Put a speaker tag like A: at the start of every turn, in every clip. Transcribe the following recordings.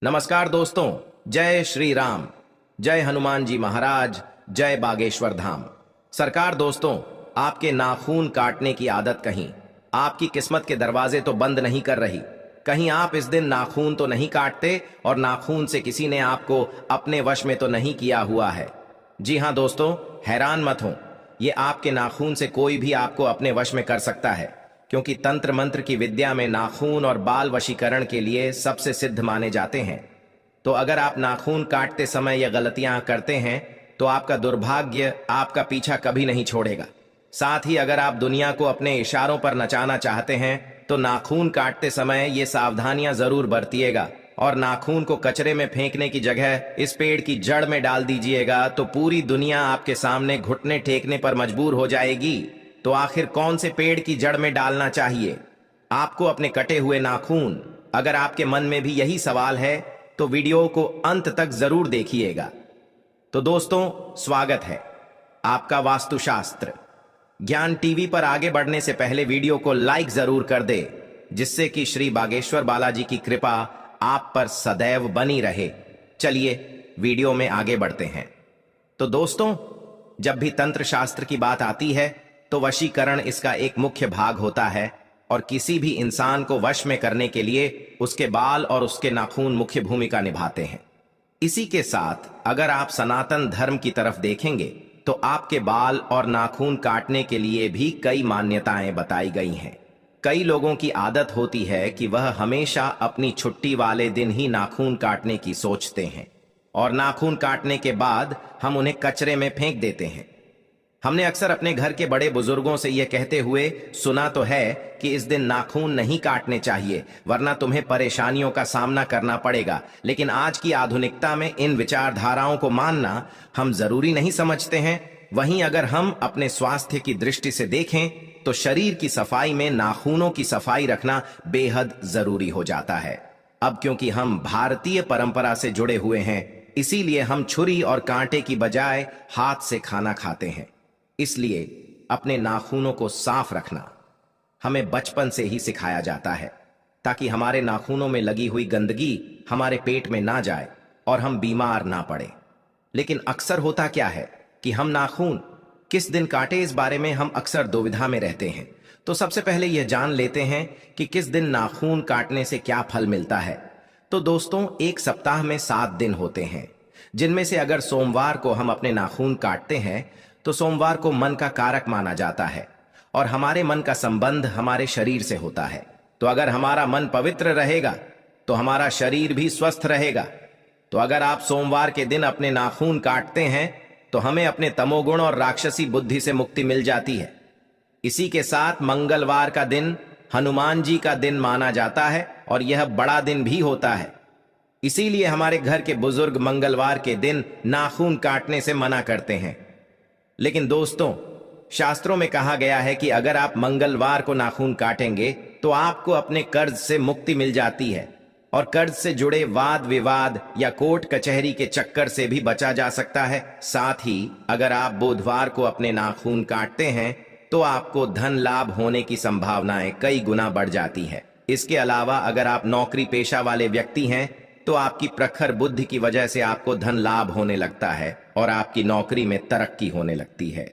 A: नमस्कार दोस्तों, जय श्री राम, जय हनुमान जी महाराज, जय बागेश्वर धाम। सरकार दोस्तों, आपके नाखून काटने की आदत कहीं आपकी किस्मत के दरवाजे तो बंद नहीं कर रही। कहीं आप इस दिन नाखून तो नहीं काटते और नाखून से किसी ने आपको अपने वश में तो नहीं किया हुआ है। जी हाँ दोस्तों, हैरान मत हो, ये आपके नाखून से कोई भी आपको अपने वश में कर सकता है, क्योंकि तंत्र मंत्र की विद्या में नाखून और बाल वशीकरण के लिए सबसे सिद्ध माने जाते हैं। तो अगर आप नाखून काटते समय यह गलतियां करते हैं तो आपका दुर्भाग्य आपका पीछा कभी नहीं छोड़ेगा। साथ ही अगर आप दुनिया को अपने इशारों पर नचाना चाहते हैं तो नाखून काटते समय ये सावधानियां जरूर बरतिएगा और नाखून को कचरे में फेंकने की जगह इस पेड़ की जड़ में डाल दीजिएगा, तो पूरी दुनिया आपके सामने घुटने टेकने पर मजबूर हो जाएगी। तो आखिर कौन से पेड़ की जड़ में डालना चाहिए आपको अपने कटे हुए नाखून? अगर आपके मन में भी यही सवाल है तो वीडियो को अंत तक जरूर देखिएगा। तो दोस्तों, स्वागत है आपका वास्तुशास्त्र ज्ञान टीवी पर। आगे बढ़ने से पहले वीडियो को लाइक जरूर कर दे, जिससे कि श्री बागेश्वर बालाजी की कृपा आप पर सदैव बनी रहे। चलिए वीडियो में आगे बढ़ते हैं। तो दोस्तों, जब भी तंत्र शास्त्र की बात आती है तो वशीकरण इसका एक मुख्य भाग होता है, और किसी भी इंसान को वश में करने के लिए उसके बाल और उसके नाखून मुख्य भूमिका निभाते हैं। इसी के साथ अगर आप सनातन धर्म की तरफ देखेंगे तो आपके बाल और नाखून काटने के लिए भी कई मान्यताएं बताई गई हैं। कई लोगों की आदत होती है कि वह हमेशा अपनी छुट्टी वाले दिन ही नाखून काटने की सोचते हैं, और नाखून काटने के बाद हम उन्हें कचरे में फेंक देते हैं। हमने अक्सर अपने घर के बड़े बुजुर्गों से यह कहते हुए सुना तो है कि इस दिन नाखून नहीं काटने चाहिए, वरना तुम्हें परेशानियों का सामना करना पड़ेगा। लेकिन आज की आधुनिकता में इन विचारधाराओं को मानना हम जरूरी नहीं समझते हैं। वहीं अगर हम अपने स्वास्थ्य की दृष्टि से देखें तो शरीर की सफाई में नाखूनों की सफाई रखना बेहद जरूरी हो जाता है। अब क्योंकि हम भारतीय परंपरा से जुड़े हुए हैं, इसीलिए हम छुरी और कांटे की बजाय हाथ से खाना खाते हैं। इसलिए अपने नाखूनों को साफ रखना हमें बचपन से ही सिखाया जाता है, ताकि हमारे नाखूनों में लगी हुई गंदगी हमारे पेट में ना जाए और हम बीमार ना पड़े। लेकिन अक्सर होता क्या है कि हम नाखून किस दिन काटे, इस बारे में हम अक्सर दुविधा में रहते हैं। तो सबसे पहले यह जान लेते हैं कि किस दिन नाखून काटने से क्या फल मिलता है। तो दोस्तों, एक सप्ताह में 7 दिन होते हैं, जिनमें से अगर सोमवार को हम अपने नाखून काटते हैं तो सोमवार को मन का कारक माना जाता है, और हमारे मन का संबंध हमारे शरीर से होता है। तो अगर हमारा मन पवित्र रहेगा तो हमारा शरीर भी स्वस्थ रहेगा। तो अगर आप सोमवार के दिन अपने नाखून काटते हैं तो हमें अपने तमोगुण और राक्षसी बुद्धि से मुक्ति मिल जाती है। इसी के साथ मंगलवार का दिन हनुमान जी का दिन माना जाता है, और यह बड़ा दिन भी होता है। इसीलिए हमारे घर के बुजुर्ग मंगलवार के दिन नाखून काटने से मना करते हैं। लेकिन दोस्तों, शास्त्रों में कहा गया है कि अगर आप मंगलवार को नाखून काटेंगे तो आपको अपने कर्ज से मुक्ति मिल जाती है, और कर्ज से जुड़े वाद विवाद या कोर्ट कचहरी के चक्कर से भी बचा जा सकता है। साथ ही अगर आप बुधवार को अपने नाखून काटते हैं तो आपको धन लाभ होने की संभावनाएं कई गुना बढ़ जाती है। इसके अलावा अगर आप नौकरी पेशा वाले व्यक्ति हैं तो आपकी प्रखर बुद्धि की वजह से आपको धन लाभ होने लगता है और आपकी नौकरी में तरक्की होने लगती है।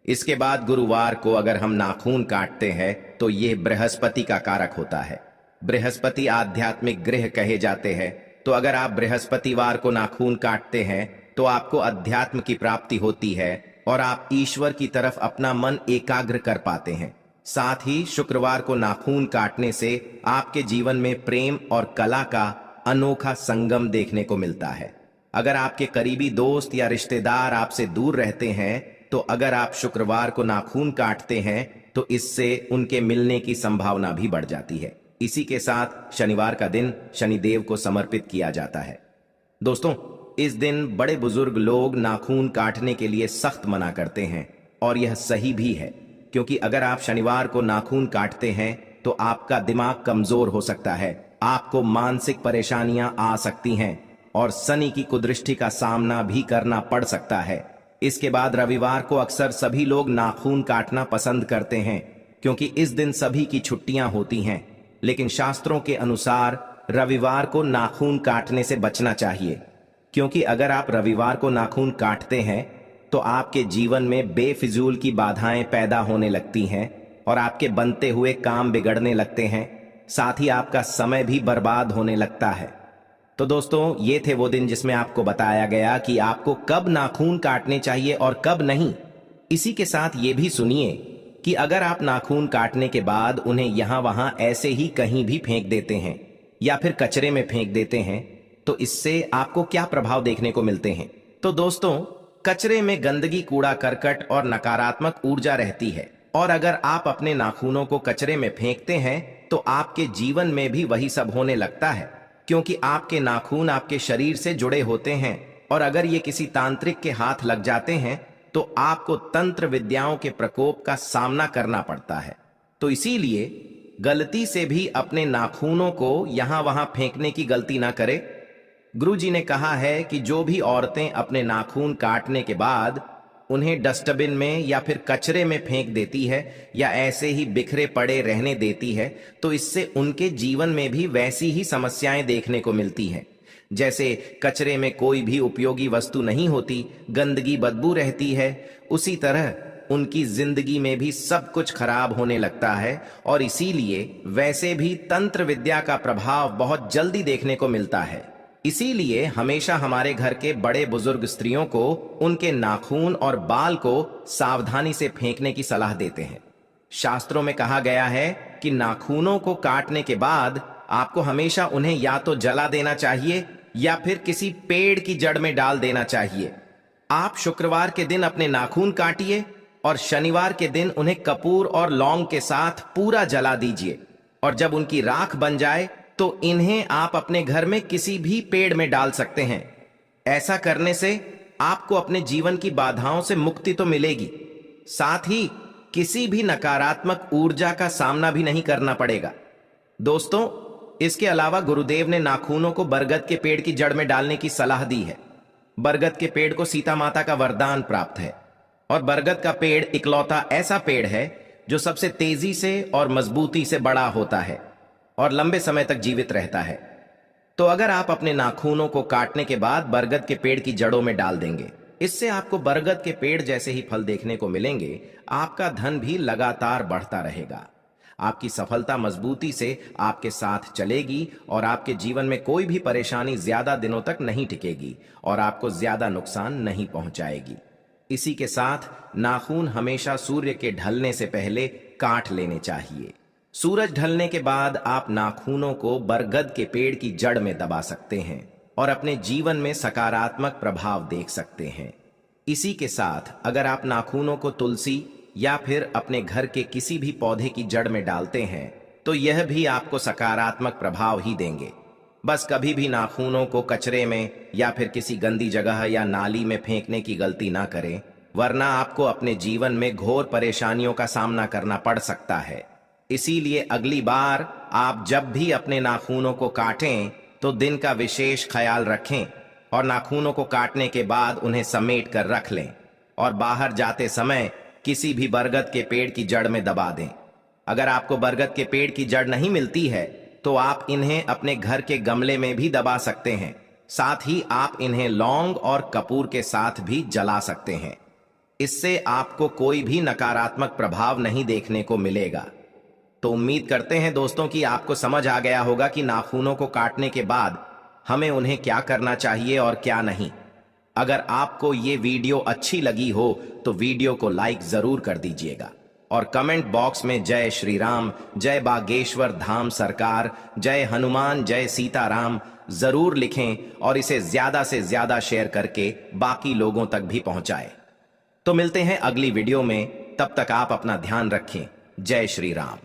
A: इसके बाद गुरुवार को अगर हम नाखून काटते हैं तो यह बृहस्पति का कारक होता है। बृहस्पति आध्यात्मिक ग्रह कहे जाते हैं। तो अगर आप बृहस्पतिवार को नाखून काटते हैं तो आपको अध्यात्म की प्राप्ति होती है और आप ईश्वर की तरफ अपना मन एकाग्र कर पाते हैं। साथ ही शुक्रवार को नाखून काटने से आपके जीवन में प्रेम और कला का अनोखा संगम देखने को मिलता है। अगर आपके करीबी दोस्त या रिश्तेदार आपसे दूर रहते हैं तो अगर आप शुक्रवार को नाखून काटते हैं तो इससे उनके मिलने की संभावना भी बढ़ जाती है। इसी के साथ शनिवार का दिन शनिदेव को समर्पित किया जाता है। दोस्तों, इस दिन बड़े बुजुर्ग लोग नाखून काटने के लिए सख्त मना करते हैं, और यह सही भी है, क्योंकि अगर आप शनिवार को नाखून काटते हैं तो आपका दिमाग कमजोर हो सकता है, आपको मानसिक परेशानियां आ सकती हैं और शनि की कुदृष्टि का सामना भी करना पड़ सकता है। इसके बाद रविवार को अक्सर सभी लोग नाखून काटना पसंद करते हैं, क्योंकि इस दिन सभी की छुट्टियां होती हैं। लेकिन शास्त्रों के अनुसार रविवार को नाखून काटने से बचना चाहिए, क्योंकि अगर आप रविवार को नाखून काटते हैं तो आपके जीवन में बेफिजूल की बाधाएं पैदा होने लगती हैं और आपके बनते हुए काम बिगड़ने लगते हैं, साथ ही आपका समय भी बर्बाद होने लगता है। तो दोस्तों, ये थे वो दिन जिसमें आपको बताया गया कि आपको कब नाखून काटने चाहिए और कब नहीं। इसी के साथ ये भी सुनिए कि अगर आप नाखून काटने के बाद उन्हें यहां वहां ऐसे ही कहीं भी फेंक देते हैं या फिर कचरे में फेंक देते हैं तो इससे आपको क्या प्रभाव देखने को मिलते हैं। तो दोस्तों, कचरे में गंदगी, कूड़ा करकट और नकारात्मक ऊर्जा रहती है, और अगर आप अपने नाखूनों को कचरे में फेंकते हैं तो आपके जीवन में भी वही सब होने लगता है, क्योंकि आपके नाखून आपके शरीर से जुड़े होते हैं और अगर ये किसी तांत्रिक के हाथ लग जाते हैं तो आपको तंत्र विद्याओं के प्रकोप का सामना करना पड़ता है। तो इसीलिए गलती से भी अपने नाखूनों को यहां वहां फेंकने की गलती ना करें। गुरुजी ने कहा है कि जो भी औरतें अपने नाखून काटने के बाद उन्हें डस्टबिन में या फिर कचरे में फेंक देती है या ऐसे ही बिखरे पड़े रहने देती है तो इससे उनके जीवन में भी वैसी ही समस्याएं देखने को मिलती हैं। जैसे कचरे में कोई भी उपयोगी वस्तु नहीं होती, गंदगी, बदबू रहती है, उसी तरह उनकी जिंदगी में भी सब कुछ खराब होने लगता है और इसीलिए वैसे भी तंत्र विद्या का प्रभाव बहुत जल्दी देखने को मिलता है। इसीलिए हमेशा हमारे घर के बड़े बुजुर्ग स्त्रियों को उनके नाखून और बाल को सावधानी से फेंकने की सलाह देते हैं। शास्त्रों में कहा गया है कि नाखूनों को काटने के बाद आपको हमेशा उन्हें या तो जला देना चाहिए या फिर किसी पेड़ की जड़ में डाल देना चाहिए। आप शुक्रवार के दिन अपने नाखून काटिए और शनिवार के दिन उन्हें कपूर और लौंग के साथ पूरा जला दीजिए, और जब उनकी राख बन जाए तो इन्हें आप अपने घर में किसी भी पेड़ में डाल सकते हैं। ऐसा करने से आपको अपने जीवन की बाधाओं से मुक्ति तो मिलेगी, साथ ही किसी भी नकारात्मक ऊर्जा का सामना भी नहीं करना पड़ेगा। दोस्तों, इसके अलावा गुरुदेव ने नाखूनों को बरगद के पेड़ की जड़ में डालने की सलाह दी है। बरगद के पेड़ को सीता माता का वरदान प्राप्त है और बरगद का पेड़ इकलौता ऐसा पेड़ है जो सबसे तेजी से और मजबूती से बड़ा होता है और लंबे समय तक जीवित रहता है। तो अगर आप अपने नाखूनों को काटने के बाद बरगद के पेड़ की जड़ों में डाल देंगे, इससे आपको बरगद के पेड़ जैसे ही फल देखने को मिलेंगे। आपका धन भी लगातार बढ़ता रहेगा, आपकी सफलता मजबूती से आपके साथ चलेगी और आपके जीवन में कोई भी परेशानी ज्यादा दिनों तक नहीं टिकेगी और आपको ज्यादा नुकसान नहीं पहुंचाएगी। इसी के साथ नाखून हमेशा सूर्य के ढलने से पहले काट लेने चाहिए। सूरज ढलने के बाद आप नाखूनों को बरगद के पेड़ की जड़ में दबा सकते हैं और अपने जीवन में सकारात्मक प्रभाव देख सकते हैं। इसी के साथ अगर आप नाखूनों को तुलसी या फिर अपने घर के किसी भी पौधे की जड़ में डालते हैं तो यह भी आपको सकारात्मक प्रभाव ही देंगे। बस कभी भी नाखूनों को कचरे में या फिर किसी गंदी जगह या नाली में फेंकने की गलती ना करें, वरना आपको अपने जीवन में घोर परेशानियों का सामना करना पड़ सकता है। इसीलिए अगली बार आप जब भी अपने नाखूनों को काटें तो दिन का विशेष ख्याल रखें और नाखूनों को काटने के बाद उन्हें समेट कर रख लें और बाहर जाते समय किसी भी बरगद के पेड़ की जड़ में दबा दें। अगर आपको बरगद के पेड़ की जड़ नहीं मिलती है तो आप इन्हें अपने घर के गमले में भी दबा सकते हैं, साथ ही आप इन्हें लौंग और कपूर के साथ भी जला सकते हैं। इससे आपको कोई भी नकारात्मक प्रभाव नहीं देखने को मिलेगा। तो उम्मीद करते हैं दोस्तों कि आपको समझ आ गया होगा कि नाखूनों को काटने के बाद हमें उन्हें क्या करना चाहिए और क्या नहीं। अगर आपको ये वीडियो अच्छी लगी हो तो वीडियो को लाइक जरूर कर दीजिएगा और कमेंट बॉक्स में जय श्री राम, जय बागेश्वर धाम सरकार, जय हनुमान, जय सीताराम जरूर लिखें और इसे ज्यादा से ज्यादा शेयर करके बाकी लोगों तक भी पहुंचाएं। तो मिलते हैं अगली वीडियो में, तब तक आप अपना ध्यान रखें। जय श्री राम।